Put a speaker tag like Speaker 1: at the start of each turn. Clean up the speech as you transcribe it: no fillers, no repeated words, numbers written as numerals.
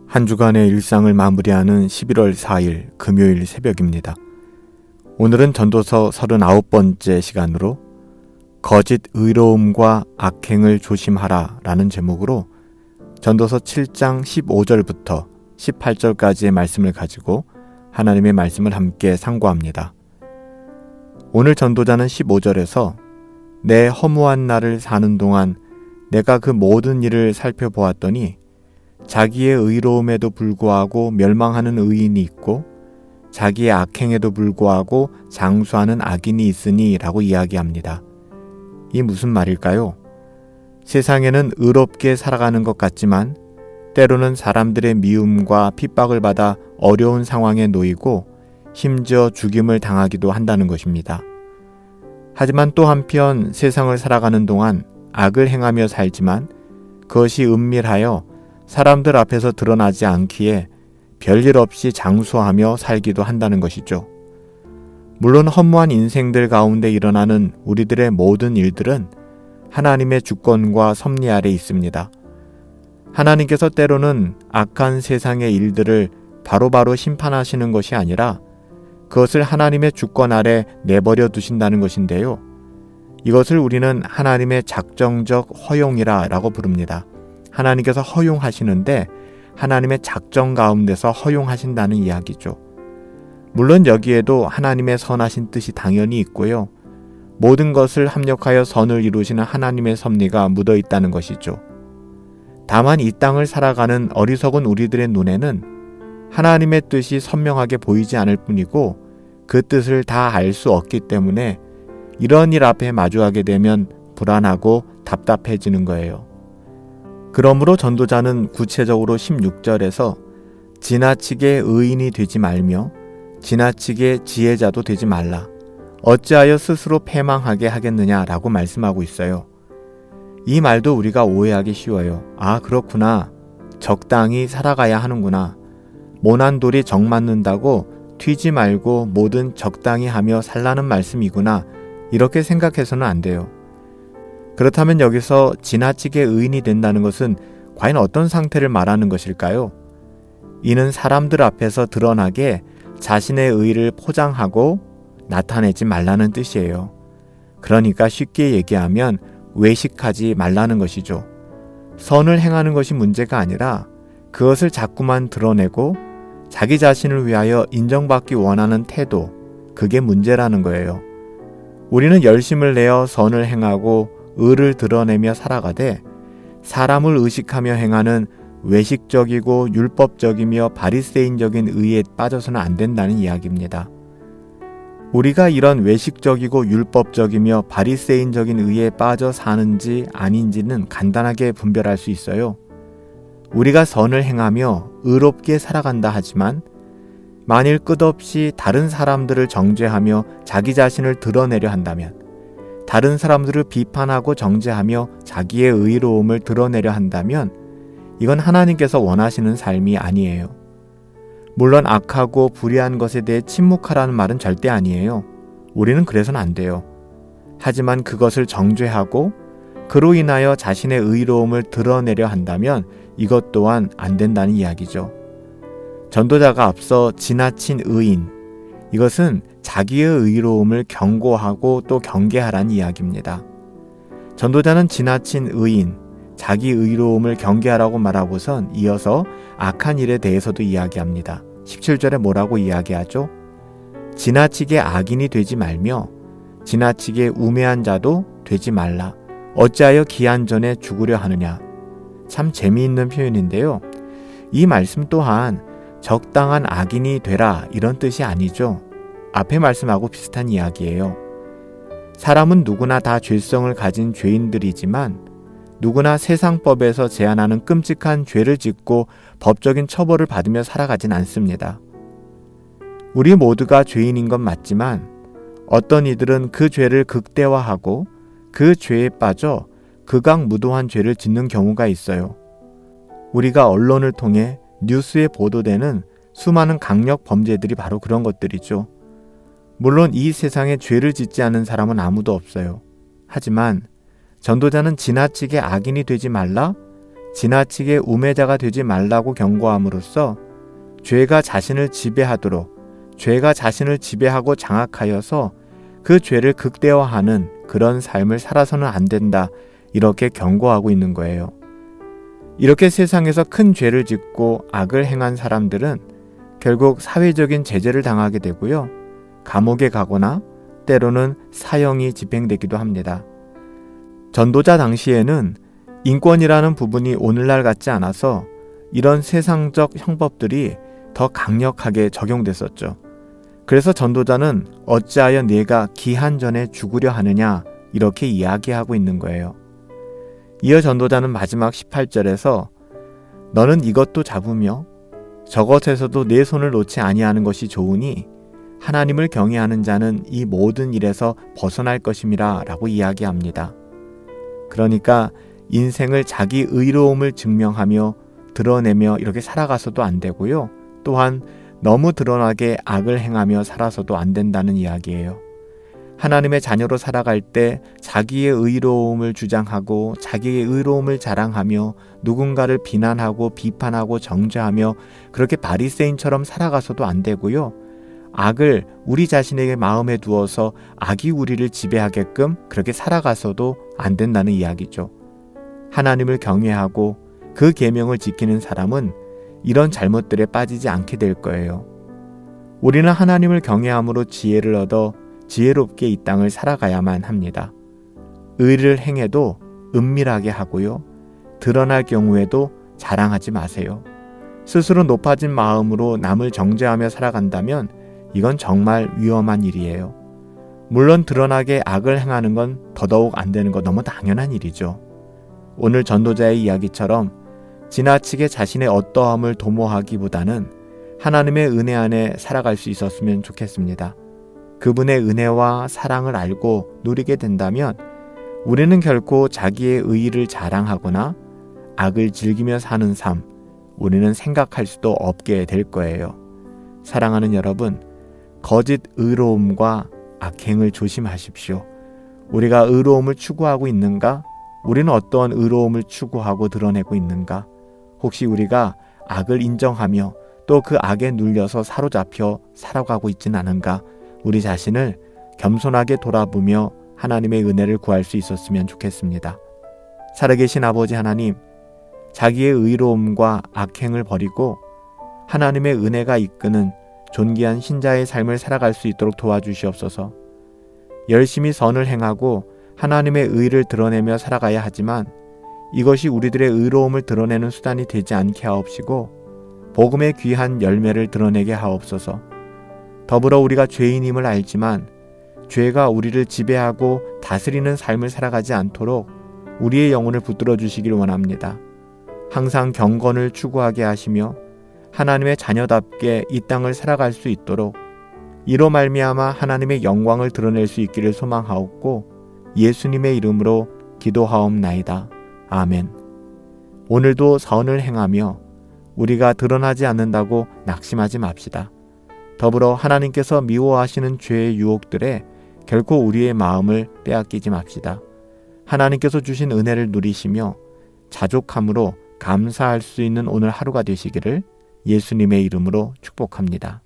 Speaker 1: 한 주간의 일상을 마무리하는 11월 4일 금요일 새벽입니다. 오늘은 전도서 39번째 시간으로 거짓 의로움과 악행을 조심하라 라는 제목으로 전도서 7장 15절부터 18절까지의 말씀을 가지고 하나님의 말씀을 함께 상고합니다. 오늘 전도자는 15절에서 내 허무한 날을 사는 동안 내가 그 모든 일을 살펴보았더니 자기의 의로움에도 불구하고 멸망하는 의인이 있고 자기의 악행에도 불구하고 장수하는 악인이 있으니 라고 이야기합니다. 이 무슨 말일까요? 세상에는 의롭게 살아가는 것 같지만 때로는 사람들의 미움과 핍박을 받아 어려운 상황에 놓이고 심지어 죽임을 당하기도 한다는 것입니다. 하지만 또 한편 세상을 살아가는 동안 악을 행하며 살지만 그것이 은밀하여 사람들 앞에서 드러나지 않기에 별일 없이 장수하며 살기도 한다는 것이죠. 물론 허무한 인생들 가운데 일어나는 우리들의 모든 일들은 하나님의 주권과 섭리 아래 있습니다. 하나님께서 때로는 악한 세상의 일들을 바로바로 심판하시는 것이 아니라 그것을 하나님의 주권 아래 내버려 두신다는 것인데요. 이것을 우리는 하나님의 작정적 허용이라 라고 부릅니다. 하나님께서 허용하시는데 하나님의 작정 가운데서 허용하신다는 이야기죠. 물론 여기에도 하나님의 선하신 뜻이 당연히 있고요. 모든 것을 합력하여 선을 이루시는 하나님의 섭리가 묻어 있다는 것이죠. 다만 이 땅을 살아가는 어리석은 우리들의 눈에는 하나님의 뜻이 선명하게 보이지 않을 뿐이고 그 뜻을 다 알 수 없기 때문에 이런 일 앞에 마주하게 되면 불안하고 답답해지는 거예요. 그러므로 전도자는 구체적으로 16절에서 지나치게 의인이 되지 말며 지나치게 지혜자도 되지 말라. 어찌하여 스스로 패망하게 하겠느냐라고 말씀하고 있어요. 이 말도 우리가 오해하기 쉬워요. 아, 그렇구나. 적당히 살아가야 하는구나. 모난 돌이 정 맞는다고 튀지 말고 뭐든 적당히 하며 살라는 말씀이구나. 이렇게 생각해서는 안 돼요. 그렇다면 여기서 지나치게 의인이 된다는 것은 과연 어떤 상태를 말하는 것일까요? 이는 사람들 앞에서 드러나게 자신의 의를 포장하고 나타내지 말라는 뜻이에요. 그러니까 쉽게 얘기하면 외식하지 말라는 것이죠. 선을 행하는 것이 문제가 아니라 그것을 자꾸만 드러내고 자기 자신을 위하여 인정받기 원하는 태도, 그게 문제라는 거예요. 우리는 열심을 내어 선을 행하고 의를 드러내며 살아가되 사람을 의식하며 행하는 외식적이고 율법적이며 바리새인적인 의에 빠져서는 안 된다는 이야기입니다. 우리가 이런 외식적이고 율법적이며 바리새인적인 의에 빠져 사는지 아닌지는 간단하게 분별할 수 있어요. 우리가 선을 행하며 의롭게 살아간다 하지만 만일 끝없이 다른 사람들을 정죄하며 자기 자신을 드러내려 한다면, 다른 사람들을 비판하고 정죄하며 자기의 의로움을 드러내려 한다면 이건 하나님께서 원하시는 삶이 아니에요. 물론 악하고 불의한 것에 대해 침묵하라는 말은 절대 아니에요. 우리는 그래서는 안 돼요. 하지만 그것을 정죄하고 그로 인하여 자신의 의로움을 드러내려 한다면 이것 또한 안 된다는 이야기죠. 전도자가 앞서 지나친 의인, 이것은 자기의 의로움을 경고하고 또 경계하라는 이야기입니다. 전도자는 지나친 의인, 자기 의로움을 경계하라고 말하고선 이어서 악한 일에 대해서도 이야기합니다. 17절에 뭐라고 이야기하죠? 지나치게 악인이 되지 말며 지나치게 우매한 자도 되지 말라. 어찌하여 기한 전에 죽으려 하느냐. 참 재미있는 표현인데요. 이 말씀 또한 적당한 악인이 되라 이런 뜻이 아니죠. 앞에 말씀하고 비슷한 이야기예요. 사람은 누구나 다 죄성을 가진 죄인들이지만 누구나 세상법에서 제한하는 끔찍한 죄를 짓고 법적인 처벌을 받으며 살아가진 않습니다. 우리 모두가 죄인인 건 맞지만 어떤 이들은 그 죄를 극대화하고 그 죄에 빠져 극악무도한 죄를 짓는 경우가 있어요. 우리가 언론을 통해 뉴스에 보도되는 수많은 강력 범죄들이 바로 그런 것들이죠. 물론 이 세상에 죄를 짓지 않는 사람은 아무도 없어요. 하지만 전도자는 지나치게 악인이 되지 말라, 지나치게 우매자가 되지 말라고 경고함으로써 죄가 자신을 지배하도록, 죄가 자신을 지배하고 장악하여서 그 죄를 극대화하는 그런 삶을 살아서는 안 된다, 이렇게 경고하고 있는 거예요. 이렇게 세상에서 큰 죄를 짓고 악을 행한 사람들은 결국 사회적인 제재를 당하게 되고요, 감옥에 가거나 때로는 사형이 집행되기도 합니다. 전도자 당시에는 인권이라는 부분이 오늘날 같지 않아서 이런 세상적 형법들이 더 강력하게 적용됐었죠. 그래서 전도자는 어찌하여 네가 기한 전에 죽으려 하느냐, 이렇게 이야기하고 있는 거예요. 이어 전도자는 마지막 18절에서 너는 이것도 잡으며 저것에서도 내 손을 놓지 아니하는 것이 좋으니 하나님을 경외하는 자는 이 모든 일에서 벗어날 것임이라 라고 이야기합니다. 그러니까 인생을 자기 의로움을 증명하며 드러내며 이렇게 살아가서도 안 되고요, 또한 너무 드러나게 악을 행하며 살아서도 안 된다는 이야기예요. 하나님의 자녀로 살아갈 때 자기의 의로움을 주장하고 자기의 의로움을 자랑하며 누군가를 비난하고 비판하고 정죄하며 그렇게 바리새인처럼 살아가서도 안 되고요, 악을 우리 자신에게 마음에 두어서 악이 우리를 지배하게끔 그렇게 살아가서도 안 된다는 이야기죠. 하나님을 경외하고 그 계명을 지키는 사람은 이런 잘못들에 빠지지 않게 될 거예요. 우리는 하나님을 경외함으로 지혜를 얻어 지혜롭게 이 땅을 살아가야만 합니다. 의를 행해도 은밀하게 하고요, 드러날 경우에도 자랑하지 마세요. 스스로 높아진 마음으로 남을 정죄하며 살아간다면 이건 정말 위험한 일이에요. 물론 드러나게 악을 행하는 건 더더욱 안 되는 거 너무 당연한 일이죠. 오늘 전도자의 이야기처럼 지나치게 자신의 어떠함을 도모하기보다는 하나님의 은혜 안에 살아갈 수 있었으면 좋겠습니다. 그분의 은혜와 사랑을 알고 누리게 된다면 우리는 결코 자기의 의의를 자랑하거나 악을 즐기며 사는 삶, 우리는 생각할 수도 없게 될 거예요. 사랑하는 여러분, 거짓 의로움과 악행을 조심하십시오. 우리가 의로움을 추구하고 있는가? 우리는 어떠한 의로움을 추구하고 드러내고 있는가? 혹시 우리가 악을 인정하며 또 그 악에 눌려서 사로잡혀 살아가고 있진 않은가? 우리 자신을 겸손하게 돌아보며 하나님의 은혜를 구할 수 있었으면 좋겠습니다. 살아계신 아버지 하나님, 자기의 의로움과 악행을 버리고 하나님의 은혜가 이끄는 존귀한 신자의 삶을 살아갈 수 있도록 도와주시옵소서. 열심히 선을 행하고 하나님의 의를 드러내며 살아가야 하지만 이것이 우리들의 의로움을 드러내는 수단이 되지 않게 하옵시고 복음의 귀한 열매를 드러내게 하옵소서. 더불어 우리가 죄인임을 알지만 죄가 우리를 지배하고 다스리는 삶을 살아가지 않도록 우리의 영혼을 붙들어 주시길 원합니다. 항상 경건을 추구하게 하시며 하나님의 자녀답게 이 땅을 살아갈 수 있도록 이로 말미암아 하나님의 영광을 드러낼 수 있기를 소망하옵고 예수님의 이름으로 기도하옵나이다. 아멘. 오늘도 선을 행하며 우리가 드러나지 않는다고 낙심하지 맙시다. 더불어 하나님께서 미워하시는 죄의 유혹들에 결코 우리의 마음을 빼앗기지 맙시다. 하나님께서 주신 은혜를 누리시며 자족함으로 감사할 수 있는 오늘 하루가 되시기를 예수님의 이름으로 축복합니다.